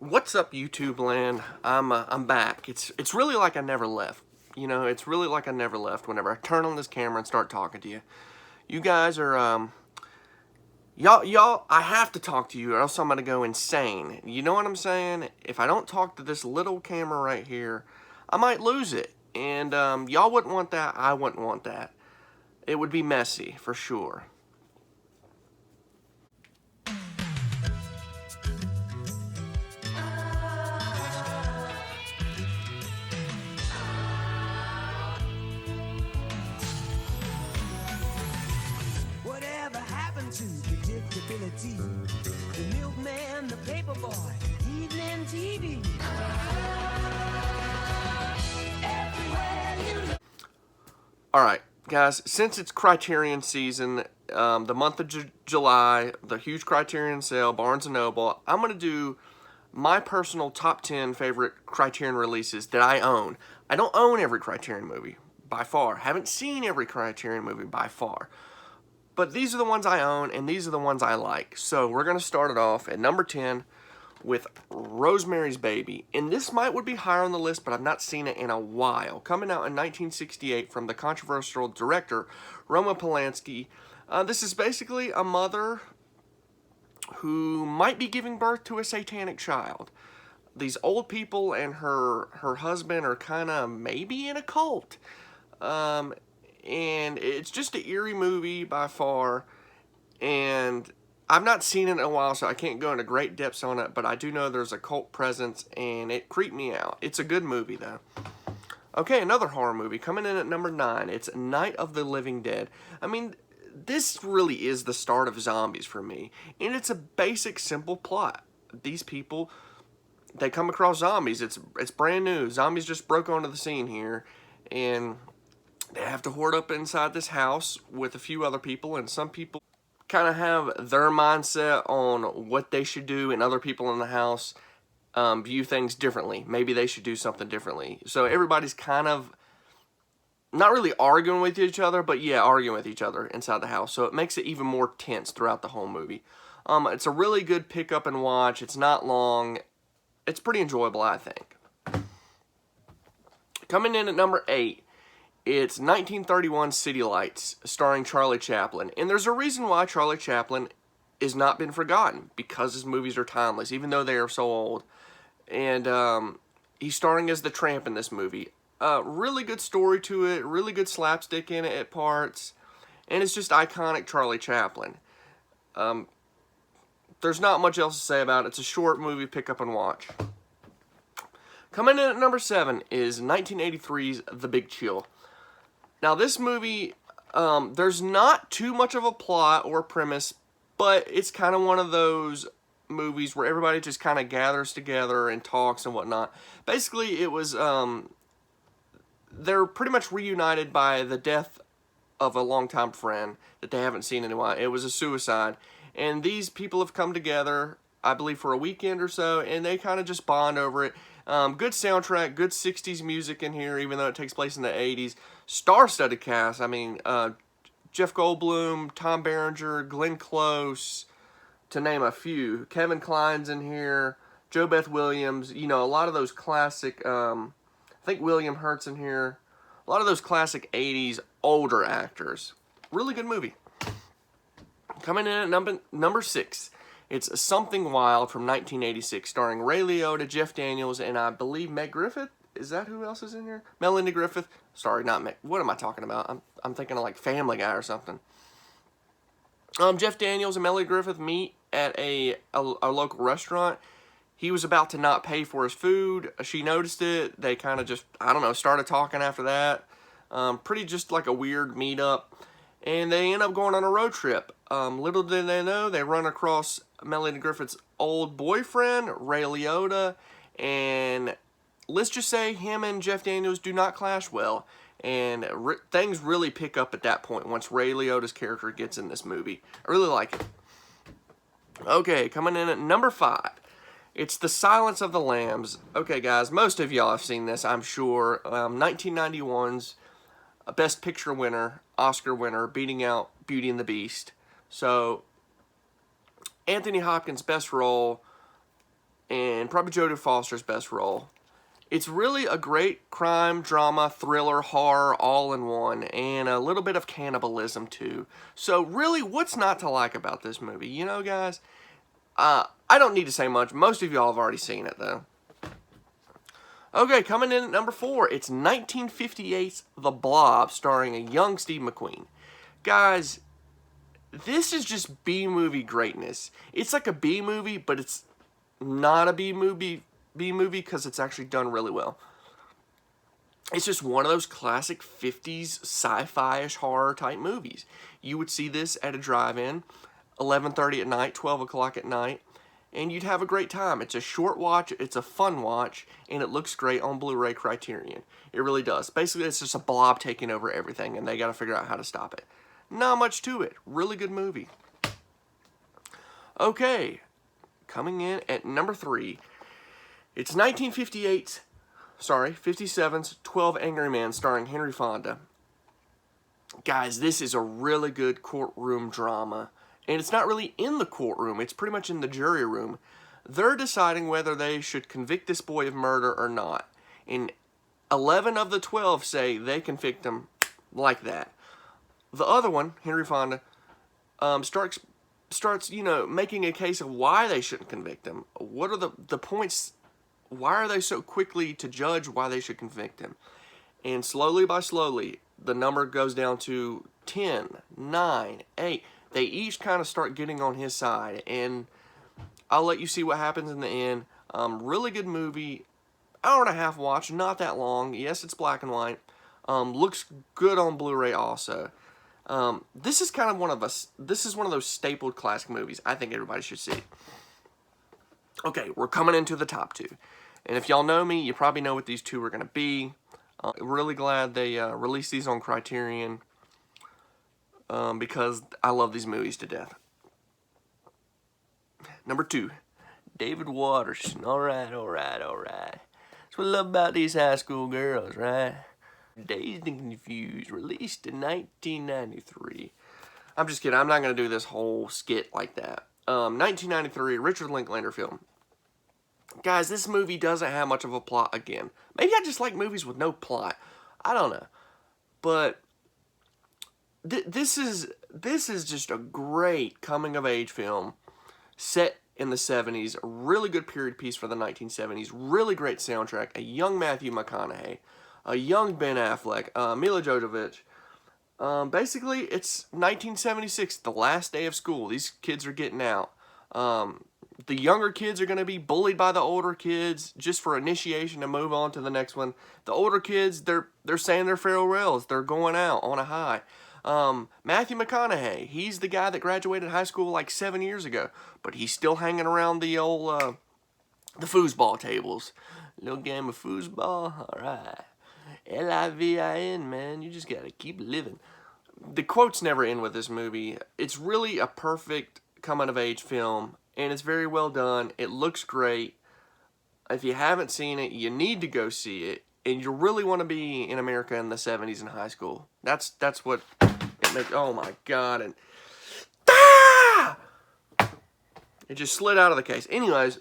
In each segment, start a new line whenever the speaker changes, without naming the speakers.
What's up, YouTube land? I'm back. It's really like I never left. You know, it's really like I never left. Whenever I turn on this camera and start talking to you, you guys are y'all. I have to talk to you, or else I'm gonna go insane. You know what I'm saying? If I don't talk to this little camera right here, I might lose it. And y'all wouldn't want that. I wouldn't want that. It would be messy for sure.
Whatever happened to predictability? The milkman, the paperboy, evening TV.
Alright, guys, since it's Criterion season, the month of July, the huge Criterion sale, Barnes & Noble, I'm going to do my personal top 10 favorite Criterion releases that I own. I don't own every Criterion movie, by far. Haven't seen every Criterion movie, by far. But these are the ones I own, and these are the ones I like. So we're going to start it off at number 10 with Rosemary's Baby. And this would be higher on the list, but I've not seen it in a while. Coming out in 1968 from the controversial director Roman Polanski. This is basically a mother who might be giving birth to a satanic child. These old people and her husband are kind of maybe in a cult. And it's just an eerie movie by far. And I've not seen it in a while, so I can't go into great depths on it, but I do know there's a cult presence, and it creeped me out. It's a good movie, though. Okay, another horror movie coming in at number 9. It's Night of the Living Dead. I mean, this really is the start of zombies for me, and it's a basic, simple plot. These people, they come across zombies. It's brand new. Zombies just broke onto the scene here, and they have to hoard up inside this house with a few other people, and some people kind of have their mindset on what they should do, and other people in the house view things differently. Maybe they should do something differently. So everybody's kind of not really arguing with each other, but yeah, arguing with each other inside the house. So it makes it even more tense throughout the whole movie. It's a really good pick up and watch. It's not long. It's pretty enjoyable, I think. Coming in at number 8. It's 1931 City Lights, starring Charlie Chaplin. And there's a reason why Charlie Chaplin has not been forgotten, because his movies are timeless, even though they are so old. And he's starring as the tramp in this movie. Really good story to it, really good slapstick in it at parts, and it's just iconic Charlie Chaplin. There's not much else to say about it. It's a short movie, pick up and watch. Coming in at number 7 is 1983's The Big Chill. Now, this movie, there's not too much of a plot or premise, but it's kind of one of those movies where everybody just kind of gathers together and talks and whatnot. Basically, it was, they're pretty much reunited by the death of a longtime friend that they haven't seen in a while. It was a suicide. And these people have come together, I believe, for a weekend or so, and they kind of just bond over it. Good soundtrack, good 60s music in here, even though it takes place in the 80s. Star-studded cast. I mean, Jeff Goldblum, Tom Berenger, Glenn Close, to name a few. Kevin Kline's in here. Jo Beth Williams. You know, a lot of those classic, I think William Hurt's in here. A lot of those classic 80s older actors. Really good movie. Coming in at number 6. It's Something Wild from 1986, starring Ray Liotta, Jeff Daniels, and I believe Meg Griffith. Is that who else is in here? Melanie Griffith. Sorry, not Meg. What am I talking about? I'm thinking of like Family Guy or something. Jeff Daniels and Melanie Griffith meet at a local restaurant. He was about to not pay for his food. She noticed it. They kind of just, I don't know, started talking after that. Pretty just like a weird meetup. And they end up going on a road trip. Little did they know, they run across Melanie Griffith's old boyfriend, Ray Liotta, and let's just say him and Jeff Daniels do not clash well. And things really pick up at that point once Ray Liotta's character gets in this movie. I really like it. Okay, coming in at number 5. It's The Silence of the Lambs. Okay, guys, most of y'all have seen this, I'm sure. 1991's Best Picture winner, Oscar winner, beating out Beauty and the Beast. So, Anthony Hopkins' best role, and probably Jodie Foster's best role. It's really a great crime, drama, thriller, horror, all in one, and a little bit of cannibalism too. So really, what's not to like about this movie? You know, guys, I don't need to say much. Most of y'all have already seen it, though. Okay, coming in at number 4, it's 1958's The Blob, starring a young Steve McQueen. Guys, this is just B-movie greatness. It's like a B-movie, but it's not a B-movie because it's actually done really well. It's just one of those classic 50s sci-fi-ish horror type movies. You would see this at a drive-in, 11:30 at night, 12 o'clock at night, and you'd have a great time. It's a short watch, it's a fun watch, and it looks great on Blu-ray Criterion. It really does. Basically, it's just a blob taking over everything, and they got to figure out how to stop it. Not much to it. Really good movie. Okay, coming in at number 3, it's 57's 12 Angry Men, starring Henry Fonda. Guys, this is a really good courtroom drama. And it's not really in the courtroom, it's pretty much in the jury room. They're deciding whether they should convict this boy of murder or not. And 11 of the 12 say they convict him like that. The other one, Henry Fonda, starts making a case of why they shouldn't convict him. What are the points? Why are they so quickly to judge why they should convict him? And slowly by slowly, the number goes down to 10, 9, 8. They each kind of start getting on his side. And I'll let you see what happens in the end. Really good movie. Hour and a half watch. Not that long. Yes, it's black and white. Looks good on Blu-ray also. This is kind of one of those stapled classic movies I think everybody should see. Okay, we're coming into the top 2. And if y'all know me, you probably know what these 2 are going to be. Really glad they released these on Criterion because I love these movies to death. Number 2, David Watterson. All right. That's what I love about these high school girls, right? Dazed and Confused, released in 1993. I'm just kidding. I'm not going to do this whole skit like that. 1993, Richard Linklater film. Guys, this movie doesn't have much of a plot again. Maybe I just like movies with no plot. I don't know. But this is just a great coming-of-age film set in the 70s. A really good period piece for the 1970s. Really great soundtrack. A young Matthew McConaughey. A young Ben Affleck. Mila Jovovich. Basically, it's 1976, the last day of school. These kids are getting out. The younger kids are going to be bullied by the older kids just for initiation to move on to the next one. The older kids, they're saying their farewells. They're going out on a high. Matthew McConaughey, he's the guy that graduated high school like 7 years ago, but he's still hanging around the old, the foosball tables. Little game of foosball, all right. Livin, man, you just got to keep living. The quotes never end with this movie. It's really a perfect coming-of-age film, and it's very well done. It looks great. If you haven't seen it, you need to go see it. And you really want to be in America in the 70s in high school. That's what it makes. Oh my God. And it just slid out of the case. Anyways.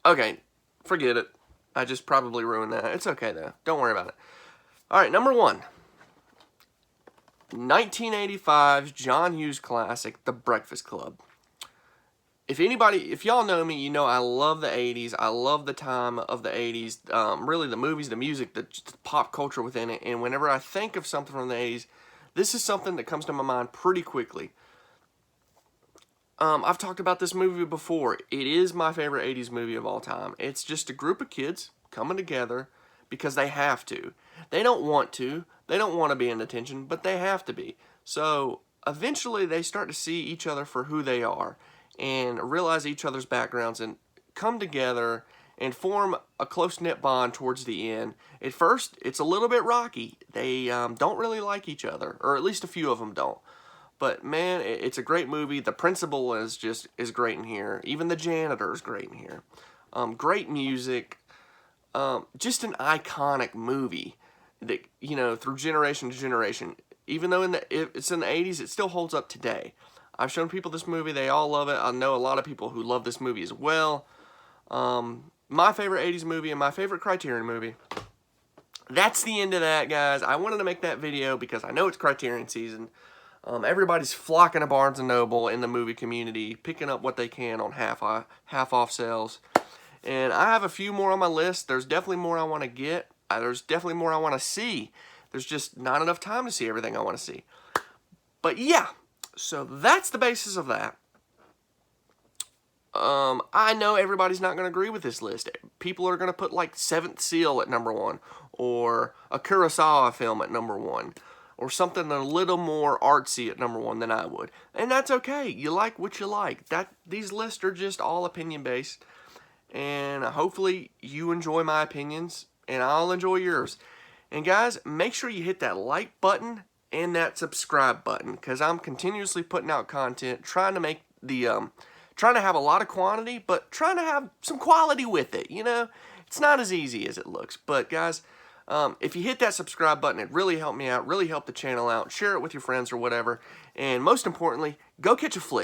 Okay. Forget it. I just probably ruined that. It's okay though. Don't worry about it. Alright, number 1. 1985's John Hughes classic, The Breakfast Club. If y'all know me, you know I love the 80s. I love the time of the 80s. Really, the movies, the music, the pop culture within it. And whenever I think of something from the 80s, this is something that comes to my mind pretty quickly. I've talked about this movie before. It is my favorite 80s movie of all time. It's just a group of kids coming together because they have to. They don't want to. They don't want to be in attention, but they have to be. So, eventually, they start to see each other for who they are and realize each other's backgrounds and come together and form a close-knit bond towards the end. At first, it's a little bit rocky. They don't really like each other, or at least a few of them don't. But man, it's a great movie. The principal is great in here. Even the janitor is great in here. Great music. Just an iconic movie that, you know, through generation to generation. Even though it's in the 80s, it still holds up today. I've shown people this movie. They all love it. I know a lot of people who love this movie as well. my favorite 80s movie and my favorite Criterion movie. That's the end of that, guys. I wanted to make that video because I know it's Criterion season. Everybody's flocking to Barnes & Noble in the movie community, picking up what they can on half off sales. And I have a few more on my list. There's definitely more I want to get. There's definitely more I want to see. There's just not enough time to see everything I want to see. But yeah, so that's the basis of that. I know everybody's not going to agree with this list. People are going to put like Seventh Seal at #1, or a Kurosawa film at #1, or something a little more artsy at #1 than I would. And that's okay. You like what you like. These lists are just all opinion based. And hopefully you enjoy my opinions, and I'll enjoy yours. And guys, make sure you hit that like button and that subscribe button, because I'm continuously putting out content, trying to make trying to have a lot of quantity, but trying to have some quality with it, you know? It's not as easy as it looks. But guys, if you hit that subscribe button, it really helped me out, really helped the channel out. Share it with your friends or whatever. And most importantly, go catch a flick.